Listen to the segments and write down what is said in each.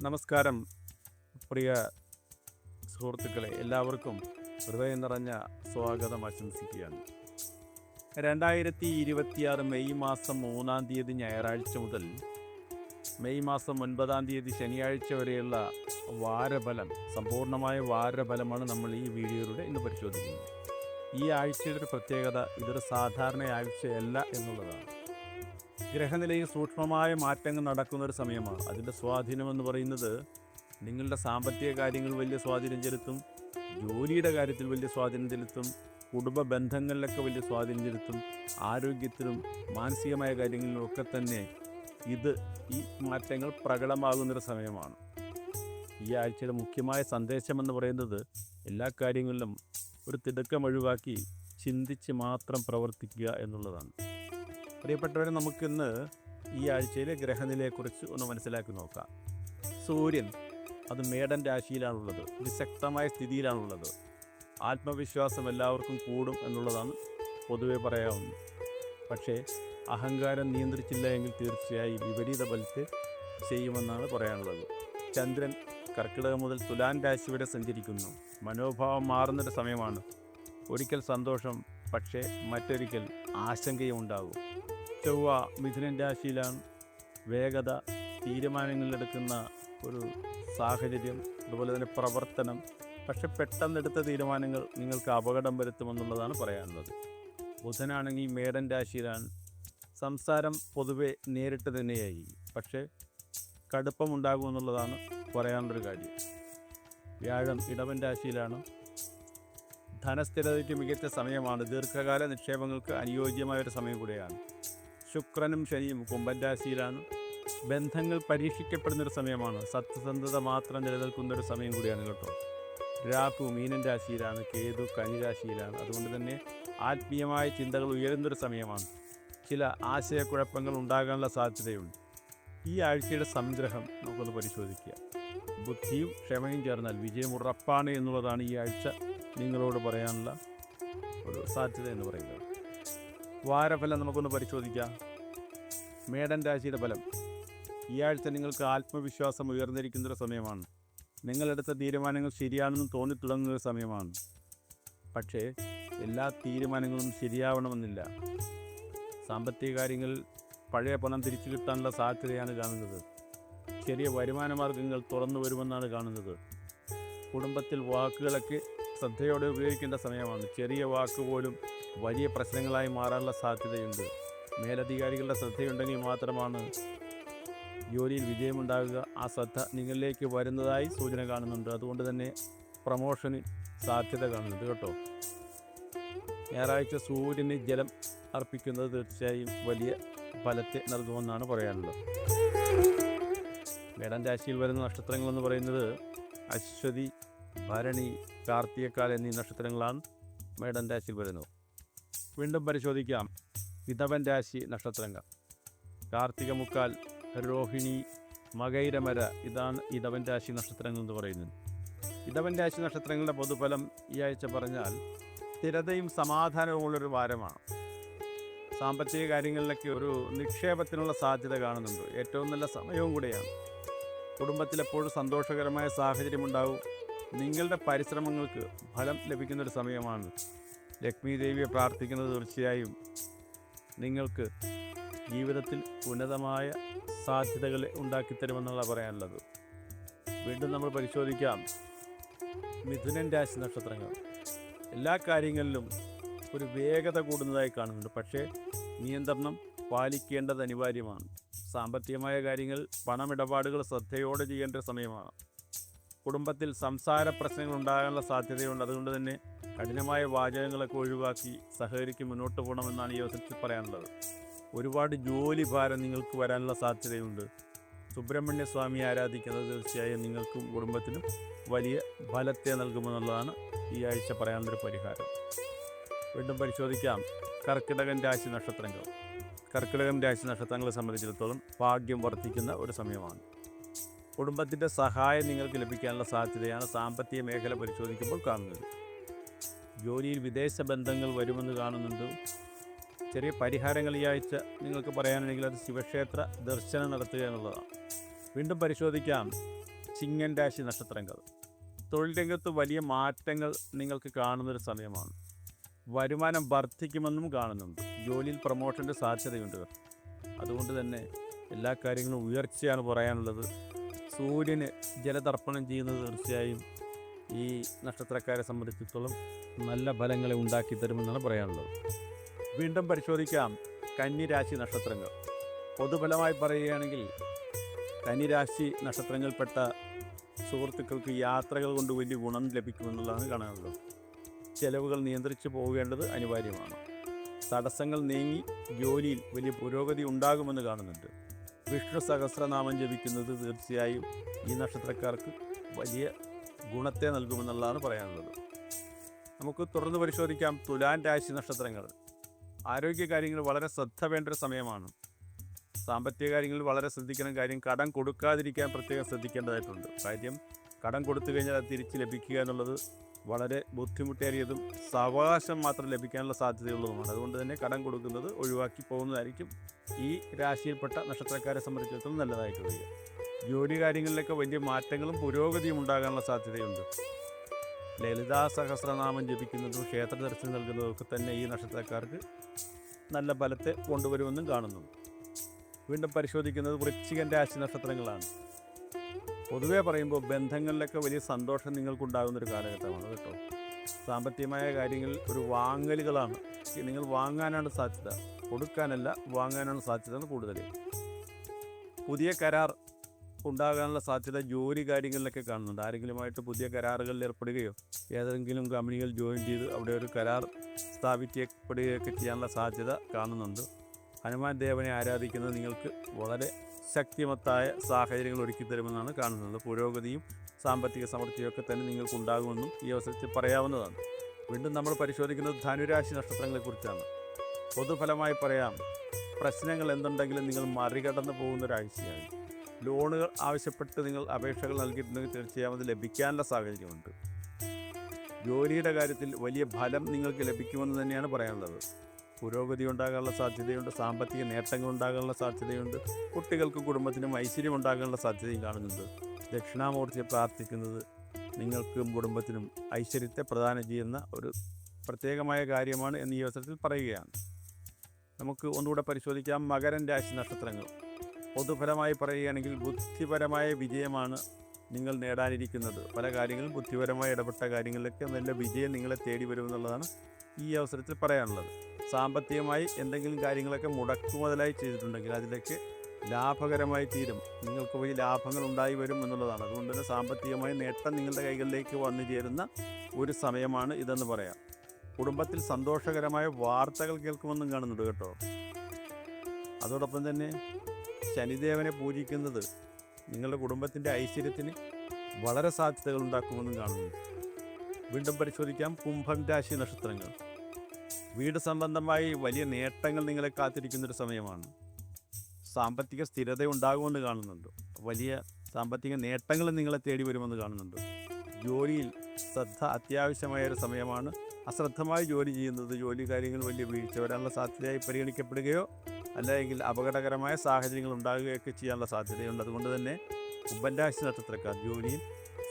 നമസ്കാരം പ്രിയ സുഹൃത്തുക്കളെ, എല്ലാവർക്കും ഹൃദയം നിറഞ്ഞ സ്വാഗതം ആശംസിക്കുകയാണ്. 2026 മെയ് മാസം 3-ാം തീയതി ഞായറാഴ്ച മുതൽ മെയ് മാസം 9-ാം തീയതി ശനിയാഴ്ച വരെയുള്ള വാരഫലം, സമ്പൂർണ്ണമായ വാരഫലമാണ് നമ്മൾ ഈ വീഡിയോയിലൂടെ ഇന്ന് പരിശോധിക്കുന്നത്. ഈ ആഴ്ചയുടെ ഒരു പ്രത്യേകത, ഇതൊരു സാധാരണ ആഴ്ചയല്ല എന്നുള്ളതാണ്. ഗ്രഹനിലയിൽ സൂക്ഷ്മമായ മാറ്റങ്ങൾ നടക്കുന്ന ഒരു സമയമാണ്. അതിൻ്റെ സ്വാധീനമെന്ന് പറയുന്നത് നിങ്ങളുടെ സാമ്പത്തിക കാര്യങ്ങൾ വലിയ സ്വാധീനം ചെലുത്തും, ജോലിയുടെ കാര്യത്തിൽ വലിയ സ്വാധീനം ചെലുത്തും, കുടുംബ ബന്ധങ്ങളിലൊക്കെ വലിയ സ്വാധീനം ചെലുത്തും, ആരോഗ്യത്തിലും മാനസികമായ കാര്യങ്ങളിലും ഒക്കെ തന്നെ ഈ മാറ്റങ്ങൾ പ്രകടമാകുന്നൊരു സമയമാണ്. ഈ ആഴ്ചയുടെ മുഖ്യമായ സന്ദേശമെന്ന് പറയുന്നത് എല്ലാ കാര്യങ്ങളിലും ഒരു തിടുക്കം ഒഴിവാക്കി ചിന്തിച്ച് മാത്രം പ്രവർത്തിക്കുക എന്നുള്ളതാണ്. പ്രിയപ്പെട്ടവരെ, നമുക്കിന്ന് ഈ ആഴ്ചയിലെ ഗ്രഹനിലയെക്കുറിച്ച് ഒന്ന് മനസ്സിലാക്കി നോക്കാം. സൂര്യൻ അത് മേടൻ രാശിയിലാണുള്ളത്, നിശക്തമായ സ്ഥിതിയിലാണുള്ളത്. ആത്മവിശ്വാസം എല്ലാവർക്കും കൂടും എന്നുള്ളതാണ് പൊതുവെ പറയാവുന്നത്. പക്ഷേ അഹങ്കാരം നിയന്ത്രിച്ചില്ല എങ്കിൽ തീർച്ചയായും വിപരീത ഫലത്തെ ചെയ്യുമെന്നാണ് പറയാനുള്ളത്. ചന്ദ്രൻ കർക്കിടകം മുതൽ തുലാൻ രാശി വരെ സഞ്ചരിക്കുന്നു. മനോഭാവം മാറുന്നൊരു സമയമാണ്. ഒരിക്കൽ സന്തോഷം, പക്ഷേ മറ്റൊരിക്കൽ ആശങ്കയും ഉണ്ടാകും. ചൊവ്വ മിഥുനൻ രാശിയിലാണ്. വേഗത, തീരുമാനങ്ങളിലെടുക്കുന്ന ഒരു സാഹചര്യം, അതുപോലെ തന്നെ പ്രവർത്തനം. പക്ഷെ പെട്ടെന്നെടുത്ത തീരുമാനങ്ങൾ നിങ്ങൾക്ക് അപകടം വരുത്തുമെന്നുള്ളതാണ് പറയാനുള്ളത്. ബുധനാണെങ്കിൽ മേടൻ രാശിയിലാണ്. സംസാരം പൊതുവെ നേരിട്ട് തന്നെയായി, പക്ഷേ കടുപ്പമുണ്ടാകുമെന്നുള്ളതാണ് പറയാനുള്ളൊരു കാര്യം. വ്യാഴം ഇടവൻ രാശിയിലാണ്. ധനസ്ഥിരതയ്ക്ക് മികച്ച സമയമാണ്. ദീർഘകാല നിക്ഷേപങ്ങൾക്ക് അനുയോജ്യമായൊരു സമയം കൂടിയാണ്. ശുക്രനും ശനിയും കുംഭൻ രാശിയിലാണ്. ബന്ധങ്ങൾ പരീക്ഷിക്കപ്പെടുന്നൊരു സമയമാണ്. സത്യസന്ധത മാത്രം നിലനിൽക്കുന്നൊരു സമയം കൂടിയാണ് കേട്ടോ. രാഹു മീനൻ രാശിയിലാണ്. കേതു കന്നി രാശിയിലാണ്. അതുകൊണ്ട് തന്നെ ആത്മീയമായ ചിന്തകൾ ഉയരുന്നൊരു സമയമാണ്. ചില ആശയക്കുഴപ്പങ്ങൾ ഉണ്ടാകാനുള്ള സാധ്യതയുണ്ട്. ഈ ആഴ്ചയുടെ സംഗ്രഹം നമുക്കൊന്ന് പരിശോധിക്കുക. ബുദ്ധിയും ക്ഷമയും ചേർന്നാൽ വിജയം ഉറപ്പാണ് എന്നുള്ളതാണ് ഈ ആഴ്ച നിങ്ങളോട് പറയാനുള്ള ഒരു സാധ്യത എന്ന് പറയുന്നത്. വാരഫലം നമുക്കൊന്ന് പരിശോധിക്കാം. മേടൻ രാശിയുടെ ഫലം. ഈ ആഴ്ച നിങ്ങൾക്ക് ആത്മവിശ്വാസം ഉയർന്നിരിക്കുന്നൊരു സമയമാണ്. നിങ്ങളെടുത്ത തീരുമാനങ്ങൾ ശരിയാണെന്ന് തോന്നിത്തുടങ്ങുന്നൊരു സമയമാണ്. പക്ഷേ എല്ലാ തീരുമാനങ്ങളും ശരിയാവണമെന്നില്ല. സാമ്പത്തിക കാര്യങ്ങളിൽ പഴയ പണം തിരിച്ചു കിട്ടാനുള്ള സാധ്യതയാണ് കാണുന്നത്. ചെറിയ വരുമാന മാർഗങ്ങൾ തുറന്നു വരുമെന്നാണ് കാണുന്നത്. കുടുംബത്തിൽ വാക്കുകളൊക്കെ ശ്രദ്ധയോടെ ഉപയോഗിക്കേണ്ട സമയമാണ്. ചെറിയ വാക്ക് പോലും വലിയ പ്രശ്നങ്ങളായി മാറാനുള്ള സാധ്യതയുണ്ട്. മേലധികാരികളുടെ ശ്രദ്ധയുണ്ടെങ്കിൽ മാത്രമാണ് ജോലിയിൽ വിജയമുണ്ടാകുക. ആ ശ്രദ്ധ നിങ്ങളിലേക്ക് വരുന്നതായി സൂചന കാണുന്നുണ്ട്. അതുകൊണ്ട് തന്നെ പ്രമോഷന് സാധ്യത കാണുന്നുണ്ട് കേട്ടോ. ഞായറാഴ്ച സൂര്യന് ജലം അർപ്പിക്കുന്നത് തീർച്ചയായും വലിയ ഫലത്തെ നൽകുമെന്നാണ് പറയാനുള്ളത്. മേടൻ രാശിയിൽ വരുന്ന നക്ഷത്രങ്ങളെന്ന് പറയുന്നത് അശ്വതി, ഭരണി, കാർത്തികക്കാൽ എന്നീ നക്ഷത്രങ്ങളാണ് മേടൻ രാശിയിൽ വരുന്നത്. വീണ്ടും പരിശോധിക്കാം. ഇടവൻ രാശി നക്ഷത്രങ്ങൾ. കാർത്തിക മുക്കാൽ, രോഹിണി, മകൈരമര, ഇതാണ് ഇടവൻ രാശി നക്ഷത്രങ്ങൾ എന്ന് പറയുന്നത്. ഇടവൻ രാശി നക്ഷത്രങ്ങളുടെ പൊതുഫലം ഈ ആഴ്ച പറഞ്ഞാൽ സ്ഥിരതയും സമാധാനവുമുള്ളൊരു വാരമാണ്. സാമ്പത്തിക കാര്യങ്ങളിലൊക്കെ ഒരു നിക്ഷേപത്തിനുള്ള സാധ്യത കാണുന്നുണ്ട്. ഏറ്റവും നല്ല സമയവും കൂടെയാണ്. കുടുംബത്തിലെപ്പോഴും സന്തോഷകരമായ സാഹചര്യമുണ്ടാകും. നിങ്ങളുടെ പരിശ്രമങ്ങൾക്ക് ഫലം ലഭിക്കുന്നൊരു സമയമാണ്. ലക്ഷ്മി ദേവിയെ പ്രാർത്ഥിക്കുന്നത് തീർച്ചയായും നിങ്ങൾക്ക് ജീവിതത്തിൽ ഉന്നതമായ സാധ്യതകളെ ഉണ്ടാക്കിത്തരുമെന്നുള്ള പറയാനുള്ളത്. വീണ്ടും നമ്മൾ പരിശോധിക്കാം. മിഥുനൻ രാശി നക്ഷത്രങ്ങൾ. എല്ലാ കാര്യങ്ങളിലും ഒരു വേഗത കൂടുന്നതായി കാണുന്നുണ്ട്. പക്ഷേ നിയന്ത്രണം പാലിക്കേണ്ടത് അനിവാര്യമാണ്. സാമ്പത്തികമായ കാര്യങ്ങൾ, പണമിടപാടുകൾ ശ്രദ്ധയോടെ ചെയ്യേണ്ട സമയമാണ്. കുടുംബത്തിൽ സംസാര പ്രശ്നങ്ങൾ ഉണ്ടാകാനുള്ള സാധ്യതയുണ്ട്. അതുകൊണ്ട് തന്നെ കഠിനമായ വാചകങ്ങളൊക്കെ ഒഴിവാക്കി സഹകരിച്ച് മുന്നോട്ട് പോകണമെന്നാണ് ഈ അവസരത്തിൽ പറയാനുള്ളത്. ഒരുപാട് ജോലി ഭാരം നിങ്ങൾക്ക് വരാനുള്ള സാധ്യതയുണ്ട്. സുബ്രഹ്മണ്യ സ്വാമി ആരാധിക്കുന്നത് തീർച്ചയായും നിങ്ങൾക്കും കുടുംബത്തിനും വലിയ ഫലത്തെ നൽകുമെന്നുള്ളതാണ് ഈ ആഴ്ച പറയാനുള്ളൊരു പരിഹാരം. വീണ്ടും പരിശോധിക്കാം. കർക്കിടകൻ രാശി നക്ഷത്രങ്ങൾ. കർക്കിടകൻ രാശി നക്ഷത്രങ്ങളെ സംബന്ധിച്ചിടത്തോളം ഭാഗ്യം വർദ്ധിക്കുന്ന ഒരു സമയമാണ്. കുടുംബത്തിൻ്റെ സഹായം നിങ്ങൾക്ക് ലഭിക്കാനുള്ള സാധ്യതയാണ് സാമ്പത്തിക മേഖല പരിശോധിക്കുമ്പോൾ കാണുന്നത്. ജോലിയിൽ വിദേശ ബന്ധങ്ങൾ വരുമെന്ന് കാണുന്നുണ്ട്. ചെറിയ പരിഹാരങ്ങൾ ഈ ആഴ്ച നിങ്ങൾക്ക് പറയാനുണ്ടെങ്കിൽ അത് ശിവക്ഷേത്ര ദർശനം നടത്തുക എന്നുള്ളതാണ്. വീണ്ടും പരിശോധിക്കാം. ചിങ്ങൻ രാശി നക്ഷത്രങ്ങൾ. തൊഴിൽ രംഗത്ത് വലിയ മാറ്റങ്ങൾ നിങ്ങൾക്ക് കാണുന്നൊരു സമയമാണ്. വരുമാനം വർദ്ധിക്കുമെന്നും കാണുന്നുണ്ട്. ജോലിയിൽ പ്രൊമോഷൻ്റെ സാധ്യതയുണ്ട്. അതുകൊണ്ട് തന്നെ എല്ലാ കാര്യങ്ങളും ഉയർച്ചയാണ് പറയാനുള്ളത്. സൂര്യന് ജലതർപ്പണം ചെയ്യുന്നത് തീർച്ചയായും ഈ നക്ഷത്രക്കാരെ സംബന്ധിച്ചിടത്തോളം നല്ല ഫലങ്ങളെ ഉണ്ടാക്കി തരുമെന്നാണ് പറയാനുള്ളത്. വീണ്ടും പരിശോധിക്കാം കന്നിരാശി നക്ഷത്രങ്ങൾ. പൊതുഫലമായി പറയുകയാണെങ്കിൽ കന്നിരാശി നക്ഷത്രങ്ങളിൽപ്പെട്ട സുഹൃത്തുക്കൾക്ക് യാത്രകൾ കൊണ്ട് വലിയ ഗുണം ലഭിക്കുമെന്നുള്ളതാണ് കാണാനുള്ളത്. ചെലവുകൾ നിയന്ത്രിച്ചു പോകേണ്ടത് അനിവാര്യമാണ്. തടസ്സങ്ങൾ നീങ്ങി ജോലിയിൽ വലിയ പുരോഗതി ഉണ്ടാകുമെന്ന് കാണുന്നുണ്ട്. വിഷ്ണു സഹസ്രനാമം ജപിക്കുന്നത് തീർച്ചയായും ഈ നക്ഷത്രക്കാർക്ക് വലിയ ഗുണത്തെ നൽകുമെന്നുള്ളതാണ് പറയാനുള്ളത്. നമുക്ക് തുടർന്ന് പരിശോധിക്കാം തുലാൻ രാശി നക്ഷത്രങ്ങൾ. ആരോഗ്യകാര്യങ്ങൾ വളരെ ശ്രദ്ധ വേണ്ട ഒരു സമയമാണ്. സാമ്പത്തിക കാര്യങ്ങളിൽ വളരെ ശ്രദ്ധിക്കണം. കടം കൊടുക്കാതിരിക്കാൻ പ്രത്യേകം ശ്രദ്ധിക്കേണ്ടതായിട്ടുണ്ട്. കടം കൊടുത്തു കഴിഞ്ഞാൽ അത് തിരിച്ച് ലഭിക്കുക എന്നുള്ളത് വളരെ ബുദ്ധിമുട്ടേറിയതും സാവകാശം മാത്രം ലഭിക്കാനുള്ള സാധ്യതയുള്ളതുമാണ്. അതുകൊണ്ട് തന്നെ കടം കൊടുക്കുന്നത് ഒഴിവാക്കി പോകുന്നതായിരിക്കും ഈ രാശിയിൽപ്പെട്ട നക്ഷത്രക്കാരെ സംബന്ധിച്ചിടത്തോളം നല്ലതായിട്ട് വരിക. ജോലി കാര്യങ്ങളിലൊക്കെ വലിയ മാറ്റങ്ങളും പുരോഗതിയും ഉണ്ടാകാനുള്ള സാധ്യതയുണ്ട്. ലളിതാ സഹസ്രനാമം ജപിക്കുന്നതും ക്ഷേത്ര ദർശനം നൽകുന്നതൊക്കെ തന്നെ ഈ നക്ഷത്രക്കാർക്ക് നല്ല ഫലത്തെ കൊണ്ടുവരുമെന്നും കാണുന്നു. വീണ്ടും പരിശോധിക്കുന്നത് വൃശ്ചികൻ രാശി നക്ഷത്രങ്ങളാണ്. പൊതുവേ പറയുമ്പോൾ ബന്ധങ്ങളിലൊക്കെ വലിയ സന്തോഷം നിങ്ങൾക്കുണ്ടാകുന്നൊരു കാലഘട്ടമാണ് കേട്ടോ. സാമ്പത്തികമായ കാര്യങ്ങളിൽ ഒരു വാങ്ങലുകളാണ്. നിങ്ങൾ വാങ്ങാനാണ് സാധ്യത, കൊടുക്കാനല്ല വാങ്ങാനാണ് സാധ്യത കൂടുതൽ. പുതിയ കരാർ ഉണ്ടാകാനുള്ള സാധ്യത ജോലി കാര്യങ്ങളിലൊക്കെ കാണുന്നുണ്ട്. ആരെങ്കിലുമായിട്ട് പുതിയ കരാറുകളിൽ ഏർപ്പെടുകയോ ഏതെങ്കിലും കമ്പനികൾ ജോയിൻ ചെയ്ത് അവിടെ ഒരു കരാർ സ്ഥാപിക്കപ്പെടുകയൊക്കെ ചെയ്യാനുള്ള സാധ്യത കാണുന്നുണ്ട്. ഹനുമാൻ ദേവനെ ആരാധിക്കുന്നത് നിങ്ങൾക്ക് വളരെ ശക്തിമത്തായ സാഹചര്യങ്ങൾ ഒരുക്കി തരുമെന്നാണ് കാണുന്നത്. പുരോഗതിയും സാമ്പത്തിക സമൃദ്ധിയൊക്കെ തന്നെ നിങ്ങൾക്കുണ്ടാകുമെന്നും ഈ അവസരത്തിൽ പറയാവുന്നതാണ്. വീണ്ടും നമ്മൾ പരിശോധിക്കുന്നത് ധനുരാശി നക്ഷത്രങ്ങളെക്കുറിച്ചാണ്. പൊതുഫലമായി പറയാം, പ്രശ്നങ്ങൾ എന്തുണ്ടെങ്കിലും നിങ്ങൾ മറികടന്ന് പോകുന്നൊരാഴ്ചയാണ്. ലോണുകൾ ആവശ്യപ്പെട്ട് നിങ്ങൾ അപേക്ഷകൾ നൽകിയിട്ടുണ്ടെങ്കിൽ തീർച്ചയായും അത് ലഭിക്കാനുള്ള സാഹചര്യമുണ്ട്. ജോലിയുടെ കാര്യത്തിൽ വലിയ ഫലം നിങ്ങൾക്ക് ലഭിക്കുമെന്ന് തന്നെയാണ് പറയാനുള്ളത്. പുരോഗതി ഉണ്ടാകാനുള്ള സാധ്യതയുണ്ട്. സാമ്പത്തിക നേട്ടങ്ങൾ ഉണ്ടാകാനുള്ള സാധ്യതയുണ്ട്. കുട്ടികൾക്കും കുടുംബത്തിനും ഐശ്വര്യം ഉണ്ടാകാനുള്ള സാധ്യതയും കാണുന്നുണ്ട്. ദക്ഷിണാമൂർത്തിയെ പ്രാർത്ഥിക്കുന്നത് നിങ്ങൾക്കും കുടുംബത്തിനും ഐശ്വര്യത്തെ പ്രദാനം ചെയ്യുന്ന ഒരു പ്രത്യേകമായ കാര്യമാണ് എന്ന് ഈ അവസരത്തിൽ പറയുകയാണ്. നമുക്ക് ഒന്നുകൂടെ പരിശോധിക്കാം മകരം രാശി നക്ഷത്രങ്ങൾ. പൊതുഫലമായി പറയുകയാണെങ്കിൽ ബുദ്ധിപരമായ വിജയമാണ് നിങ്ങൾ നേടാനിരിക്കുന്നത്. പല കാര്യങ്ങളും ബുദ്ധിപരമായി ഇടപെട്ട കാര്യങ്ങളിലൊക്കെ നല്ല വിജയം നിങ്ങളെ തേടി വരുമെന്നുള്ളതാണ് ഈ അവസരത്തിൽ പറയാനുള്ളത്. സാമ്പത്തികമായി എന്തെങ്കിലും കാര്യങ്ങളൊക്കെ മുടക്കുമുതലായി ചെയ്തിട്ടുണ്ടെങ്കിൽ അതിലേക്ക് ലാഭകരമായി തീരും. നിങ്ങൾക്ക് വലിയ ലാഭങ്ങൾ ഉണ്ടായി വരും എന്നുള്ളതാണ്. അതുകൊണ്ട് തന്നെ സാമ്പത്തികമായി നേട്ടം നിങ്ങളുടെ കൈകളിലേക്ക് വന്നു ചേരുന്ന ഒരു സമയമാണ് ഇതെന്ന് പറയാം. കുടുംബത്തിൽ സന്തോഷകരമായ വാർത്തകൾ കേൾക്കുമെന്നും കാണുന്നുണ്ട് കേട്ടോ. അതോടൊപ്പം തന്നെ ശനിദേവനെ പൂജിക്കുന്നത് നിങ്ങളുടെ കുടുംബത്തിൻ്റെ ഐശ്വര്യത്തിന് വളരെ സാധ്യതകൾ ഉണ്ടാക്കുമെന്നും കാണുന്നു. വീണ്ടും പരിശോധിക്കാം കുംഭം രാശി നക്ഷത്രങ്ങൾ. വീട് സംബന്ധമായി വലിയ നേട്ടങ്ങൾ നിങ്ങളെ കാത്തിരിക്കുന്നൊരു സമയമാണ്. സാമ്പത്തിക സ്ഥിരത ഉണ്ടാകുമെന്ന് കാണുന്നുണ്ട്. വലിയ സാമ്പത്തിക നേട്ടങ്ങൾ നിങ്ങളെ തേടി വരുമെന്ന് കാണുന്നുണ്ട്. ജോലിയിൽ ശ്രദ്ധ അത്യാവശ്യമായൊരു സമയമാണ്. അശ്രദ്ധമായി ജോലി ചെയ്യുന്നത് ജോലി കാര്യങ്ങൾ വലിയ വീഴ്ച വരാനുള്ള സാധ്യതയായി പരിഗണിക്കപ്പെടുകയോ അല്ലെങ്കിൽ അപകടകരമായ സാഹചര്യങ്ങൾ ഉണ്ടാകുകയൊക്കെ ചെയ്യാനുള്ള സാധ്യതയുണ്ട്. അതുകൊണ്ട് തന്നെ കുംഭം രാശി നക്ഷത്രക്കാർ ജോലിയിൽ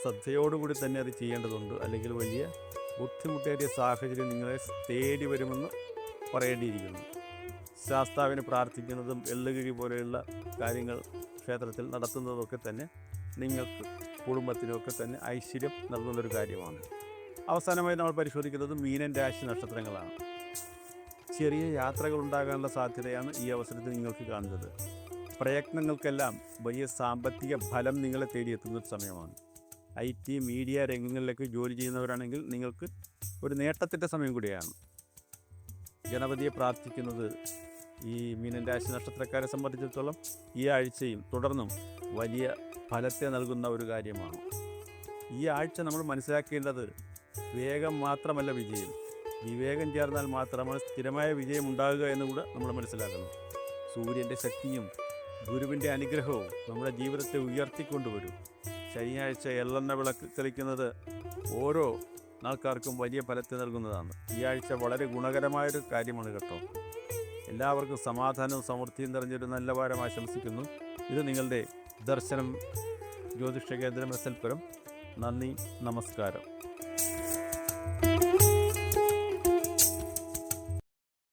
ശ്രദ്ധയോടുകൂടി തന്നെ അത് ചെയ്യേണ്ടതുണ്ട്. അല്ലെങ്കിൽ വലിയ ബുദ്ധിമുട്ടേറിയ സാഹചര്യം നിങ്ങളെ തേടി വരുമെന്ന് പറയേണ്ടിയിരിക്കുന്നു. ശാസ്താവിനെ പ്രാർത്ഥിക്കുന്നതും എള്ളുകിഴി പോലെയുള്ള കാര്യങ്ങൾ ക്ഷേത്രത്തിൽ നടത്തുന്നതൊക്കെ തന്നെ നിങ്ങൾക്ക് കുടുംബത്തിനൊക്കെ തന്നെ ഐശ്വര്യം നൽകുന്നൊരു കാര്യമാണ്. അവസാനമായി നമ്മൾ പരിശോധിക്കുന്നത് മീനൻ രാശി നക്ഷത്രങ്ങളാണ്. ചെറിയ യാത്രകൾ ഉണ്ടാകാനുള്ള സാധ്യതയാണ് ഈ അവസരത്തിൽ നിങ്ങൾക്ക് കാണുന്നത്. പ്രയത്നങ്ങൾക്കെല്ലാം വലിയ സാമ്പത്തിക ഫലം നിങ്ങളെ തേടിയെത്തുന്നൊരു സമയമാണ്. IT മീഡിയ രംഗങ്ങളിലേക്ക് ജോലി ചെയ്യുന്നവരാണെങ്കിൽ നിങ്ങൾക്ക് ഒരു നേട്ടത്തിൻ്റെ സമയം കൂടിയാണ്. ഗണപതിയെ പ്രാർത്ഥിക്കുന്നത് ഈ മീനൻ രാശി നക്ഷത്രക്കാരെ സംബന്ധിച്ചിടത്തോളം ഈ ആഴ്ചയും തുടർന്നും വലിയ ഫലത്തെ നൽകുന്ന ഒരു കാര്യമാണ്. ഈ ആഴ്ച നമ്മൾ മനസ്സിലാക്കേണ്ടത് വേഗം മാത്രമല്ല വിജയം, വിവേകം ചേർന്നാൽ മാത്രമാണ് സ്ഥിരമായ വിജയം ഉണ്ടാകുക എന്നുകൂടെ നമ്മൾ മനസ്സിലാക്കണം. സൂര്യൻ്റെ ശക്തിയും ഗുരുവിൻ്റെ അനുഗ്രഹവും നമ്മുടെ ജീവിതത്തെ ഉയർത്തിക്കൊണ്ടുവരും. ശനിയാഴ്ച എള്ളെണ്ണ വിളക്ക് തെളിക്കുന്നത് ഓരോ ആൾക്കാർക്കും വലിയ ഫലത്തെ നൽകുന്നതാണ്. ഈ ആഴ്ച വളരെ ഗുണകരമായൊരു കാര്യമാണ് കേട്ടോ. എല്ലാവർക്കും സമാധാനവും സമൃദ്ധിയും നിറഞ്ഞൊരു നല്ല വാരം ആശംസിക്കുന്നു. ഇത് നിങ്ങളുടെ ദർശനം ജ്യോതിഷ കേന്ദ്രം SL പുരം. നന്ദി, നമസ്കാരം.